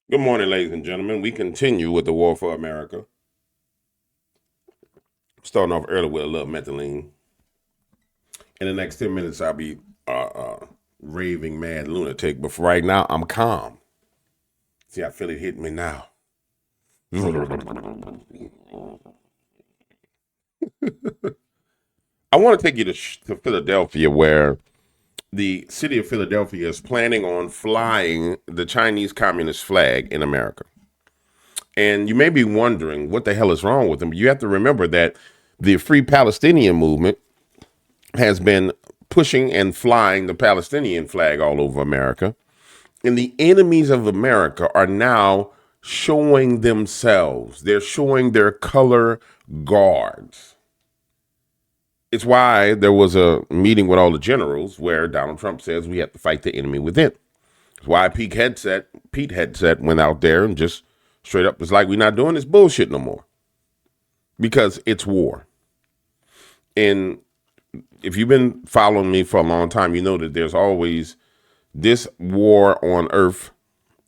Good morning, ladies and gentlemen. We continue with the war for America. Starting off early with a little methylene. In the next 10 minutes, I'll be raving mad lunatic. But for right now, I'm calm. See, I feel it hitting me now. I want to take you to Philadelphia, where the city of Philadelphia is planning on flying the Chinese Communist flag in America. And you may be wondering what the hell is wrong with them. You have to remember that the Free Palestinian movement has been pushing and flying the Palestinian flag all over America. And the enemies of America are now showing themselves. They're showing their color guards. It's why there was a meeting with all the generals where Donald Trump says we have to fight the enemy within. It's why Pete Hegseth went out there and just straight up was like, we're not doing this bullshit no more. Because it's war. And if you've been following me for a long time, you know that there's always this war on earth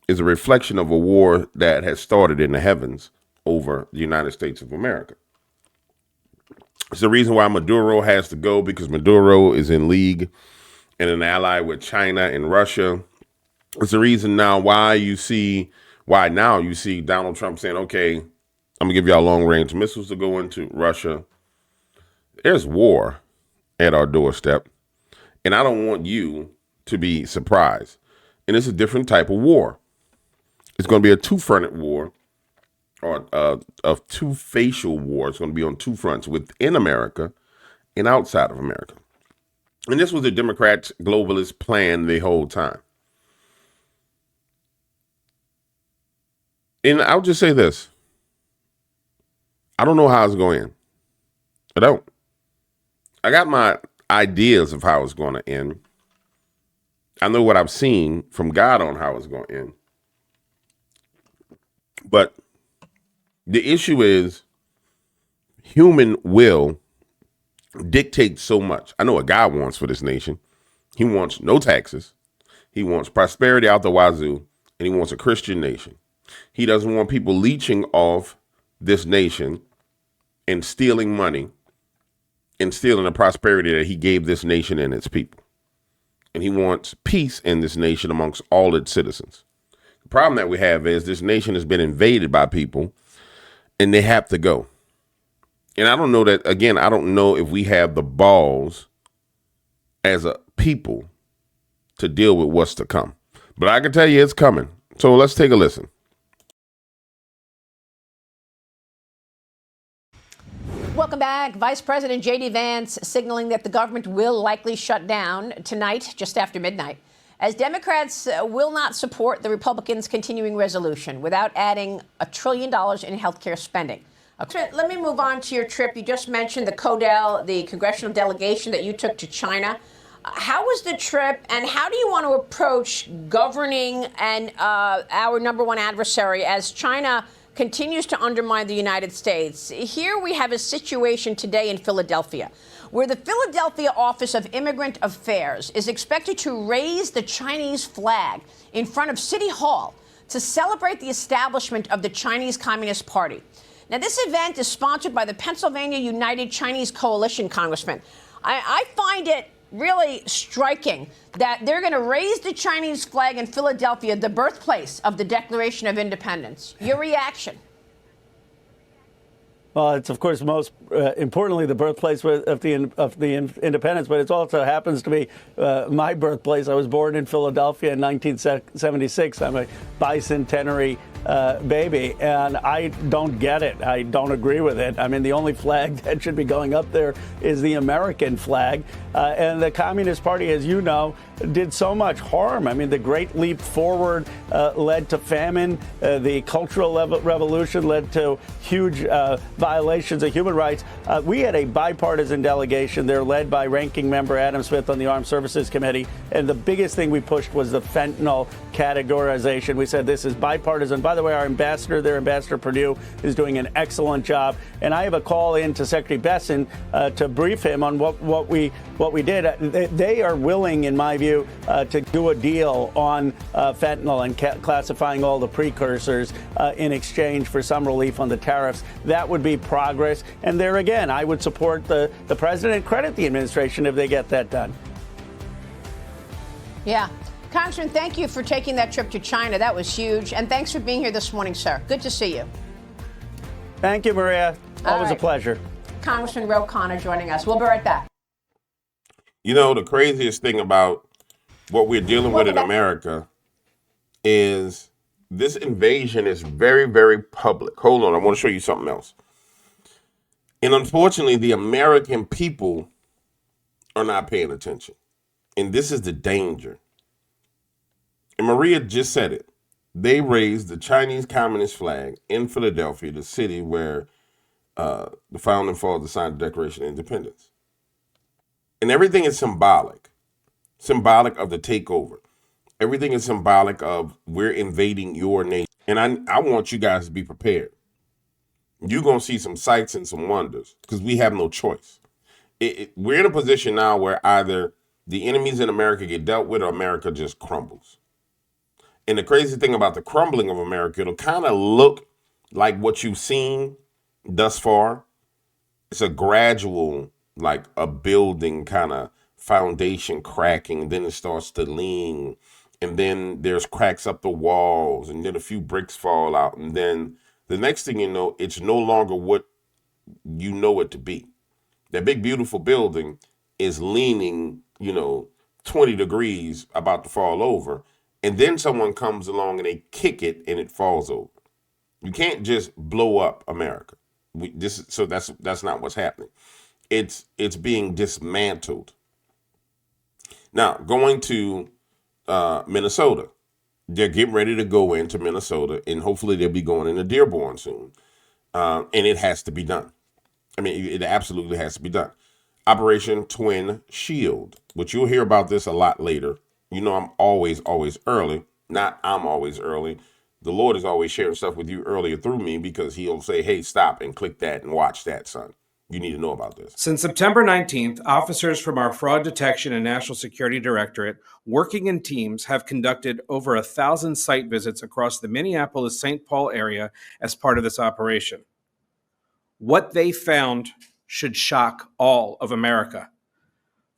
is a reflection of a war that has started in the heavens over the United States of America. It's the reason why Maduro has to go, because Maduro is in league and an ally with China and Russia. It's the reason now why now you see Donald Trump saying, okay, I'm going to give y'all long-range missiles to go into Russia. There's war at our doorstep, and I don't want you to be surprised. And it's a different type of war. It's going to be a two-fronted war, or a two-facial war. It's going to be on two fronts, within America and outside of America. And this was the Democrats' globalist plan the whole time. And I'll just say this. I don't know how it's going to end. I don't. I got my ideas of how it's going to end. I know what I've seen from God on how it's going to end. But the issue is human will dictates so much. I know what God wants for this nation. He wants no taxes. He wants prosperity out the wazoo. And he wants a Christian nation. He doesn't want people leeching off this nation and stealing money and stealing the prosperity that he gave this nation and its people. And he wants peace in this nation amongst all its citizens. The problem that we have is this nation has been invaded by people and they have to go. And I don't know that, again, I don't know if we have the balls as a people to deal with what's to come. But I can tell you it's coming. So let's take a listen. Welcome back. Vice President J.D. Vance signaling that the government will likely shut down tonight, just after midnight, as Democrats will not support the Republicans' continuing resolution without adding $1 trillion in health care spending. Okay. Let me move on to your trip. You just mentioned the CODEL, the congressional delegation that you took to China. How was the trip, and how do you want to approach governing and our number one adversary as China continues to undermine the United States? Here we have a situation today in Philadelphia where the Philadelphia Office of Immigrant Affairs is expected to raise the Chinese flag in front of City Hall to celebrate the establishment of the Chinese Communist Party. Now, this event is sponsored by the Pennsylvania United Chinese Coalition, Congressman. I find it really striking that they're going to raise the Chinese flag in Philadelphia, the birthplace of the Declaration of Independence. Your reaction? Well, it's, of course, most importantly the birthplace of the independence, but it also happens to be my birthplace. I was born in Philadelphia in 1976. I'm a bicentenary baby, and I don't get it. I don't agree with it. I mean, the only flag that should be going up there is the American flag. And the Communist Party, as you know, did so much harm. I mean, the Great Leap Forward led to famine. The Cultural Revolution led to huge violations of human rights. We had a bipartisan delegation there led by Ranking Member Adam Smith on the Armed Services Committee. And the biggest thing we pushed was the fentanyl categorization. We said this is bipartisan. By the the way, our ambassador there, Ambassador Perdue, is doing an excellent job. And I have a call in to Secretary Besson to brief him on what we did. They are willing, in my view, to do a deal on fentanyl and classifying all the precursors in exchange for some relief on the tariffs. That would be progress. And there again, I would support the president and credit the administration if they get that done. Yeah. Congressman, thank you for taking that trip to China. That was huge. And thanks for being here this morning, sir. Good to see you. Thank you, Maria. Always a pleasure. Congressman Ro Khanna joining us. We'll be right back. You know, the craziest thing about what we're dealing with in America is this invasion is very, very public. Hold on, I want to show you something else. And unfortunately, the American people are not paying attention. And this is the danger. And Maria just said it. They raised the Chinese Communist flag in Philadelphia, the city where the founding fathers signed the Declaration of Independence. And everything is symbolic of the takeover. Everything is symbolic of we're invading your nation. And I want you guys to be prepared. You're going to see some sights and some wonders because we have no choice. We're in a position now where either the enemies in America get dealt with or America just crumbles. And the crazy thing about the crumbling of America, it'll kind of look like what you've seen thus far. It's a gradual, like a building kind of foundation cracking, and then it starts to lean, and then there's cracks up the walls, and then a few bricks fall out, and then the next thing you know, it's no longer what you know it to be. That big, beautiful building is leaning, 20 degrees about to fall over. And then someone comes along and they kick it and it falls over. You can't just blow up America. That's not what's happening. It's being dismantled. Now, going to Minnesota. They're getting ready to go into Minnesota, and hopefully they'll be going into Dearborn soon. And it has to be done. I mean, it absolutely has to be done. Operation Twin Shield, which you'll hear about this a lot later. You know, I'm always early. Not I'm always early. The Lord is always sharing stuff with you earlier through me because he'll say, hey, stop and click that and watch that, son. You need to know about this. Since September 19th, officers from our Fraud Detection and National Security Directorate, working in teams, have conducted over 1,000 site visits across the Minneapolis-St. Paul area as part of this operation. What they found should shock all of America.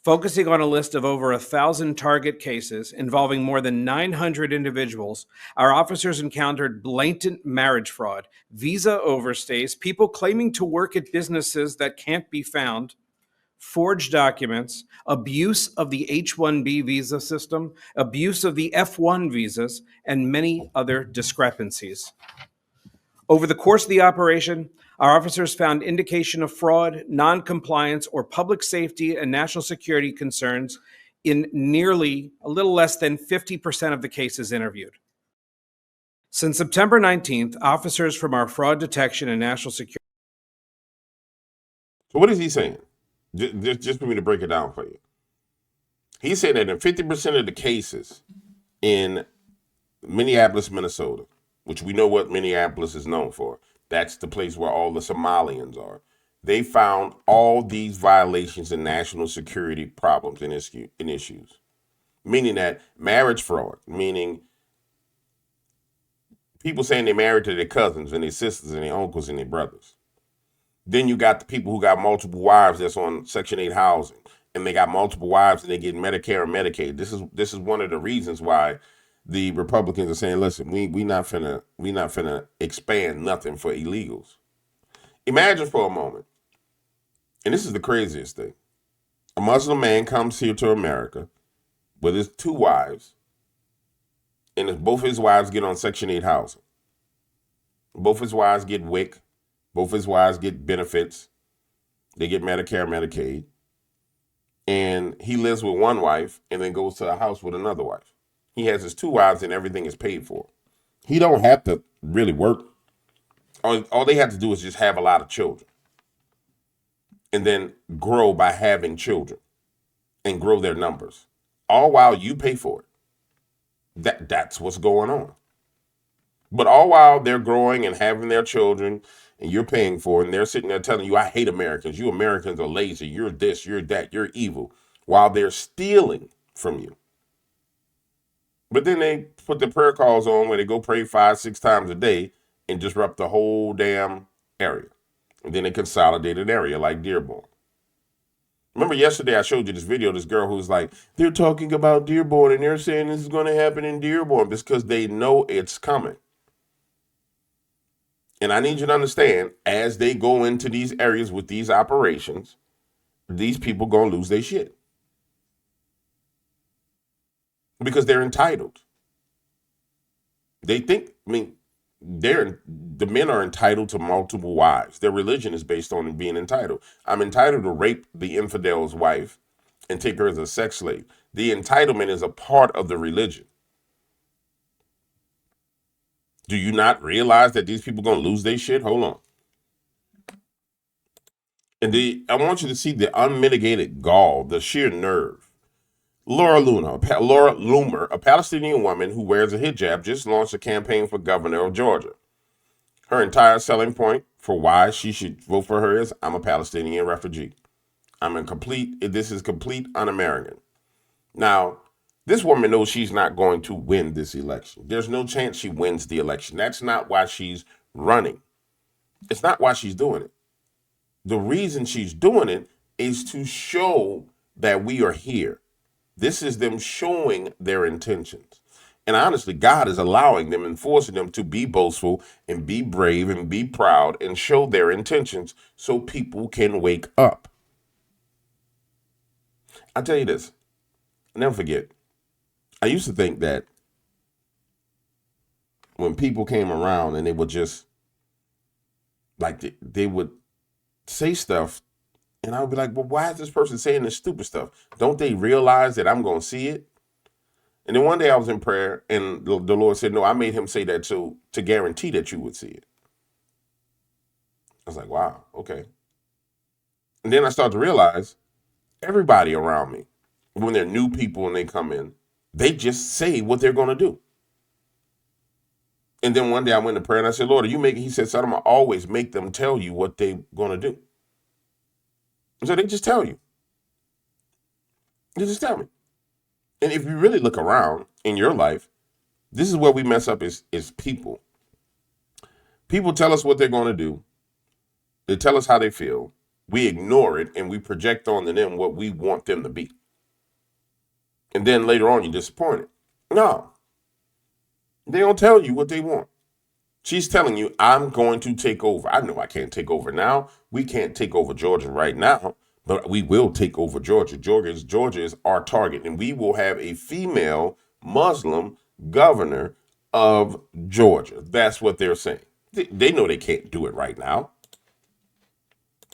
Focusing on a list of over 1,000 target cases involving more than 900 individuals, our officers encountered blatant marriage fraud, visa overstays, people claiming to work at businesses that can't be found, forged documents, abuse of the H-1B visa system, abuse of the F-1 visas, and many other discrepancies. Over the course of the operation, our officers found indication of fraud, non-compliance, or public safety and national security concerns in nearly a little less than 50% of the cases interviewed. Since September 19th, officers from our Fraud Detection and National Security. So what is he saying? Just for me to break it down for you. He's saying that in 50% of the cases in Minneapolis, Minnesota, which we know what Minneapolis is known for, that's the place where all the Somalians are. They found all these violations and national security problems and issues. Meaning that marriage fraud, meaning people saying they're married to their cousins and their sisters and their uncles and their brothers. Then you got the people who got multiple wives that's on Section 8 housing, and they got multiple wives and they get Medicare and Medicaid. This is one of the reasons why the Republicans are saying, listen, we not finna expand nothing for illegals. Imagine for a moment, and this is the craziest thing. A Muslim man comes here to America with his 2 wives, and both his wives get on Section 8 housing. Both his wives get WIC. Both his wives get benefits. They get Medicare, Medicaid. And he lives with one wife and then goes to a house with another wife. He has his 2 wives and everything is paid for. He don't have to really work. All they have to do is just have a lot of children. And then grow by having children. And grow their numbers. All while you pay for it. That's what's going on. But all while they're growing and having their children and you're paying for it, and they're sitting there telling you, I hate Americans. You Americans are lazy. You're this, you're that, you're evil, while they're stealing from you. But then they put the prayer calls on where they go pray 5-6 times a day and disrupt the whole damn area. And then they consolidate an area like Dearborn. Remember yesterday I showed you this video of this girl who's like, they're talking about Dearborn and they're saying this is going to happen in Dearborn because they know it's coming. And I need you to understand, as they go into these areas with these operations, these people going to lose their shit. Because they're entitled. They think, the men are entitled to multiple wives. Their religion is based on being entitled. I'm entitled to rape the infidel's wife and take her as a sex slave. The entitlement is a part of the religion. Do you not realize that these people are going to lose their shit? Hold on. And I want you to see the unmitigated gall, the sheer nerve. Laura Loomer, a Palestinian woman who wears a hijab, just launched a campaign for governor of Georgia. Her entire selling point for why she should vote for her is, I'm a Palestinian refugee. This is complete un-American. Now, this woman knows she's not going to win this election. There's no chance she wins the election. That's not why she's running. It's not why she's doing it. The reason she's doing it is to show that we are here. This is them showing their intentions. And honestly, God is allowing them and forcing them to be boastful and be brave and be proud and show their intentions so people can wake up. I'll tell you this, I'll never forget. I used to think that when people came around and they would just, like, they would say stuff, and I would be like, well, why is this person saying this stupid stuff? Don't they realize that I'm going to see it? And then one day I was in prayer, and the Lord said, no, I made him say that to guarantee that you would see it. I was like, wow, okay. And then I started to realize everybody around me, when they're new people and they come in, they just say what they're going to do. And then one day I went to prayer and I said, Lord, he said, son, I'm going to always make them tell you what they're going to do. And so they just tell you. They just tell me. And if you really look around in your life, this is where we mess up is people. People tell us what they're going to do. They tell us how they feel. We ignore it and we project onto them what we want them to be. And then later on, you're disappointed. No. They don't tell you what they want. She's telling you, I'm going to take over. I know I can't take over now. We can't take over Georgia right now, but we will take over Georgia. Georgia is our target, and we will have a female Muslim governor of Georgia. That's what they're saying. They know they can't do it right now.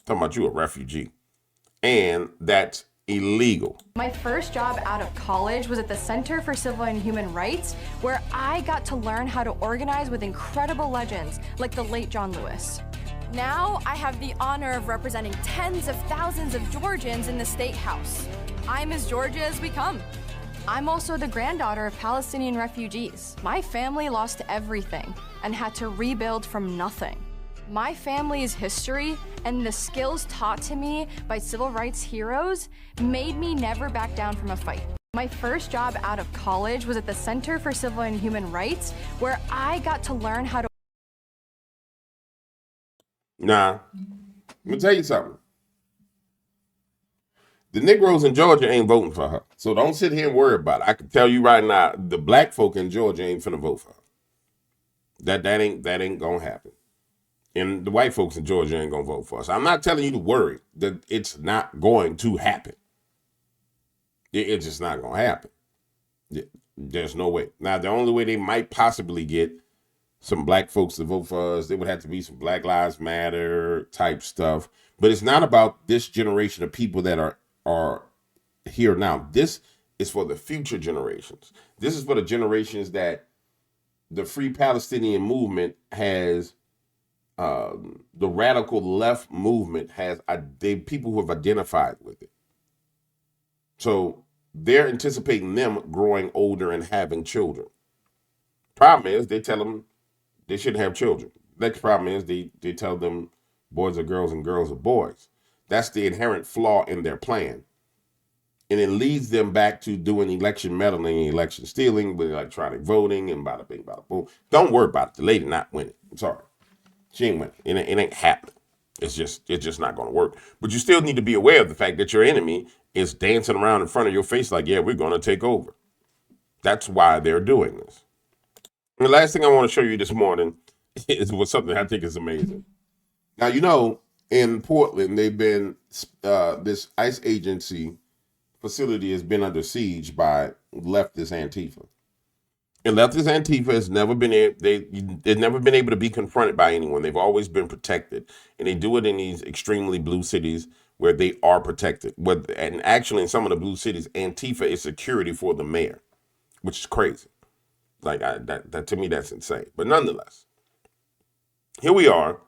Talking about you a refugee. And that's illegal. My first job out of college was at the Center for Civil and Human Rights, where I got to learn how to organize with incredible legends like the late John Lewis. Now I have the honor of representing tens of thousands of Georgians in the State House. I'm as Georgia as we come. I'm also the granddaughter of Palestinian refugees. My family lost everything and had to rebuild from nothing. My family's history and the skills taught to me by civil rights heroes made me never back down from a fight. My first job out of college was at the Center for Civil and Human Rights, where I got to learn how to... Nah, let me tell you something. The Negroes in Georgia ain't voting for her. So don't sit here and worry about it. I can tell you right now, the black folk in Georgia ain't finna vote for her. That ain't gonna happen. And the white folks in Georgia ain't gonna vote for us. I'm not telling you to worry that it's not going to happen. It's just not gonna happen. There's no way. Now, the only way they might possibly get some black folks to vote for us, there would have to be some Black Lives Matter type stuff. But it's not about this generation of people that are here now. This is for the future generations. This is for the generations that the Free Palestinian movement has. The radical left movement has people who have identified with it. So they're anticipating them growing older and having children. Problem is, they tell them They shouldn't have children. Next problem is they tell them boys are girls and girls are boys. That's the inherent flaw in their plan. And it leads them back to doing election meddling and election stealing with electronic voting and bada bing, bada boom. Don't worry about it. The lady not winning. I'm sorry. She ain't winning. It ain't happening. It's just not going to work. But you still need to be aware of the fact that your enemy is dancing around in front of your face like, yeah, we're going to take over. That's why they're doing this. And the last thing I want to show you this morning was something I think is amazing. Now, you know, in Portland, they've been, this ICE agency facility has been under siege by leftist Antifa. And leftist Antifa has never been they've never been able to be confronted by anyone. They've always been protected, and they do it in these extremely blue cities where they are protected. And actually, in some of the blue cities, Antifa is security for the mayor, which is crazy. Like that to me, that's insane. But nonetheless, here we are.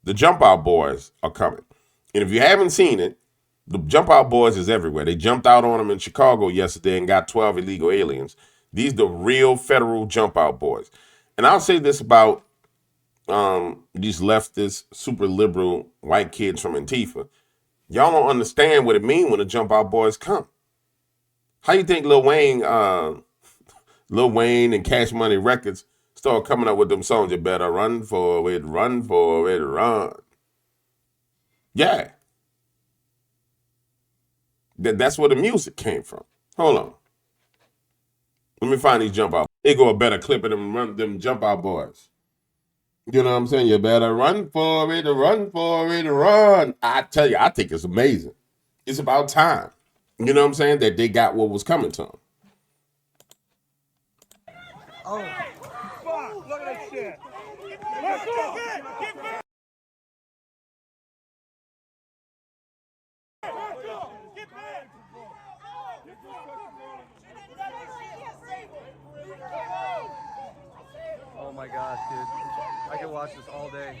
The Jump Out Boys are coming, and if you haven't seen it, the Jump Out Boys is everywhere. They jumped out on them in Chicago yesterday and got 12 illegal aliens. These the real federal Jump Out Boys. And I'll say this about these leftist, super liberal white kids from Antifa. Y'all don't understand what it means when the Jump Out Boys come. How you think Lil Wayne and Cash Money Records start coming up with them songs? You better run for it, run for it, run. Yeah. That's where the music came from. Hold on. Let me find these Jump Out. They go a better clip of them Jump Out Boys. You know what I'm saying? You better run for it, run for it, run. I tell you, I think it's amazing. It's about time. You know what I'm saying? That they got what was coming to them. Oh, fuck. Look at that shit. Let's go. Get back. Get back. Oh my gosh, dude. I could watch this all day.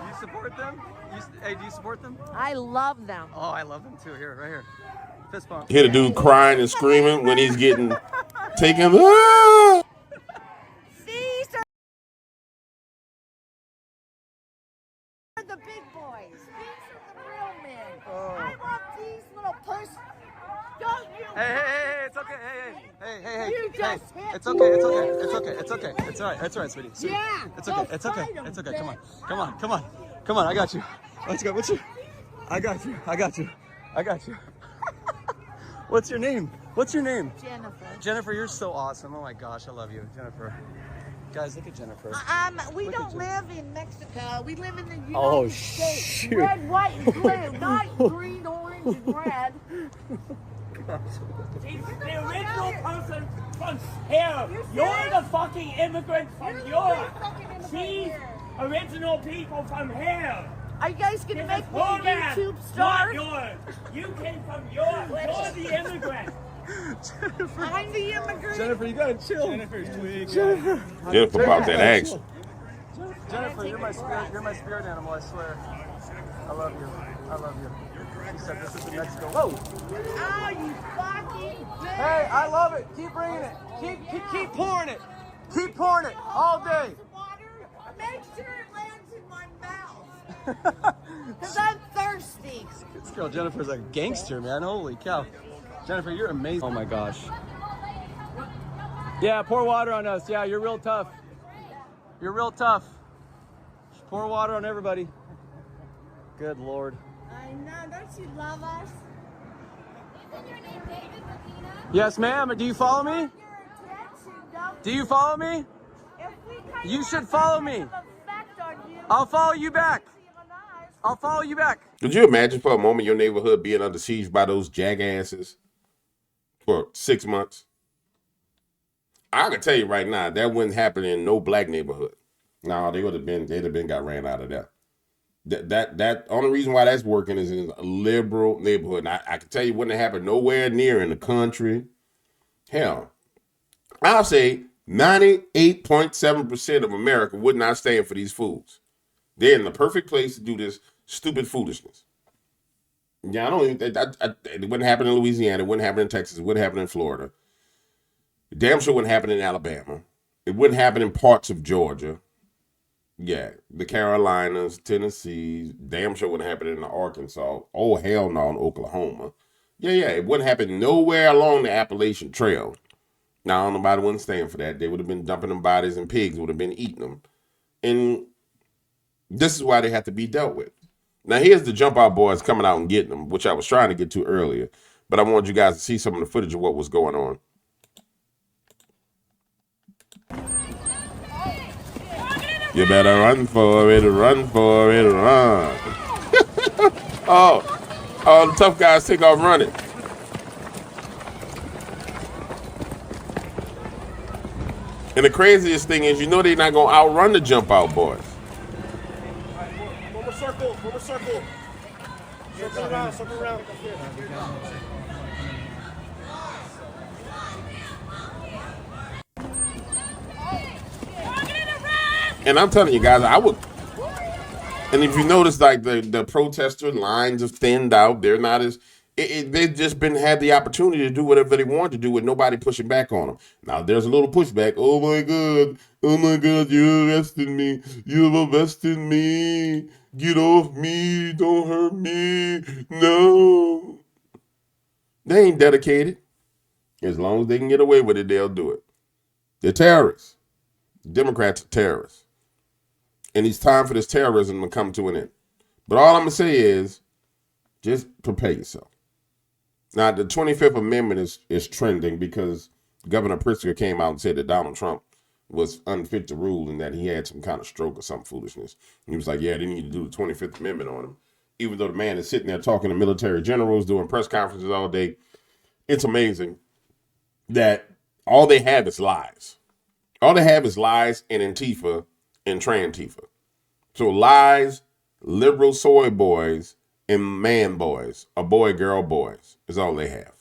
Do you support them? Hey, do you support them? I love them. Oh, I love them too. Here, right here. Fist bump. Hear the dude crying and screaming when he's getting taken. Ah! These are the big boys. These are the real men. Oh. I want these little push. Don't you? Hey, it's okay. Hey. You just hit It's okay. It's all right, sweetie. Yeah. It's okay. It's okay. It's okay. Come on. I got you. Let's go. I got you. What's your name? Jennifer. Jennifer, you're so awesome. Oh my gosh, I love you, Jennifer. Guys, look at Jennifer. We don't live in Mexico. We live in the United Oh, States. shoot. Red, white, and blue, not green, orange, and red. She's the original person from here. You're the fucking immigrant from Europe. She's original people from here. Are you guys gonna make me a Poor man, YouTube not star? yours. You came from Europe. You're the immigrant. I'm the immigrant. Jennifer, you gotta chill. Jennifer's tweaked. Jennifer about that action. Jennifer, you're my spirit animal, I swear. I love you. She said this is the Mexico. Whoa! Oh, you fucking bitch. Hey, I love it. Keep bringing it. Keep pouring it. Keep pouring it all day. Water, make sure it lands in my mouth. Because I'm thirsty. This girl Jennifer's a gangster, man. Holy cow. Jennifer, you're amazing. Oh my gosh. Yeah, pour water on us. Yeah, you're real tough. Just pour water on everybody. Good Lord. I know, don't you love us? Isn't your name David Medina? Yes, ma'am. Do you follow me? Your attention, don't Do you follow me? If we kind You of should have follow some me. kind of effect on you, I'll follow you back. demonize. I'll follow you back. Could you imagine for a moment your neighborhood being under siege by those jackasses for 6 months? I can tell you right now, that wouldn't happen in no black neighborhood. No, they'd have been got ran out of there. That only reason why that's working is in a liberal neighborhood. And I can tell you, it wouldn't have happened nowhere near in the country. Hell, I'll say 98.7% of America would not stand for these fools. They're in the perfect place to do this stupid foolishness. Yeah, I don't even. It wouldn't happen in Louisiana. It wouldn't happen in Texas. It wouldn't happen in Florida. Damn sure wouldn't happen in Alabama. It wouldn't happen in parts of Georgia. Yeah, the Carolinas, Tennessee. Damn sure wouldn't happen in Arkansas. Oh, hell no, in Oklahoma. Yeah, it wouldn't happen nowhere along the Appalachian Trail. Now, nobody wouldn't stand for that. They would have been dumping them bodies and pigs would have been eating them. And this is why they have to be dealt with. Now, here's the jump out boys coming out and getting them, which I was trying to get to earlier. But I wanted you guys to see some of the footage of what was going on. You better run for it, run for it, run. Oh, the tough guys take off running. And the craziest thing is, they're not going to outrun the jump out boys. One more circle. Circle around. And I'm telling you guys, I would. And if you notice, like the protester lines have thinned out. They're not as. They've just had the opportunity to do whatever they want to do with nobody pushing back on them. Now there's a little pushback. Oh my God, you're arresting me. You're arresting me. Get off me. Don't hurt me. No. They ain't dedicated. As long as they can get away with it, they'll do it. They're terrorists. Democrats are terrorists. And it's time for this terrorism to come to an end. But all I'm going to say is, just prepare yourself. Now, the 25th Amendment is trending because Governor Pritzker came out and said that Donald Trump was unfit to rule and that he had some kind of stroke or some foolishness. And he was like, yeah, they need to do the 25th Amendment on him. Even though the man is sitting there talking to military generals, doing press conferences all day. It's amazing that all they have is lies. All they have is lies and Antifa and Trantifa. So lies, liberal soy boys, and man boys, or boy-girl boys, is all they have.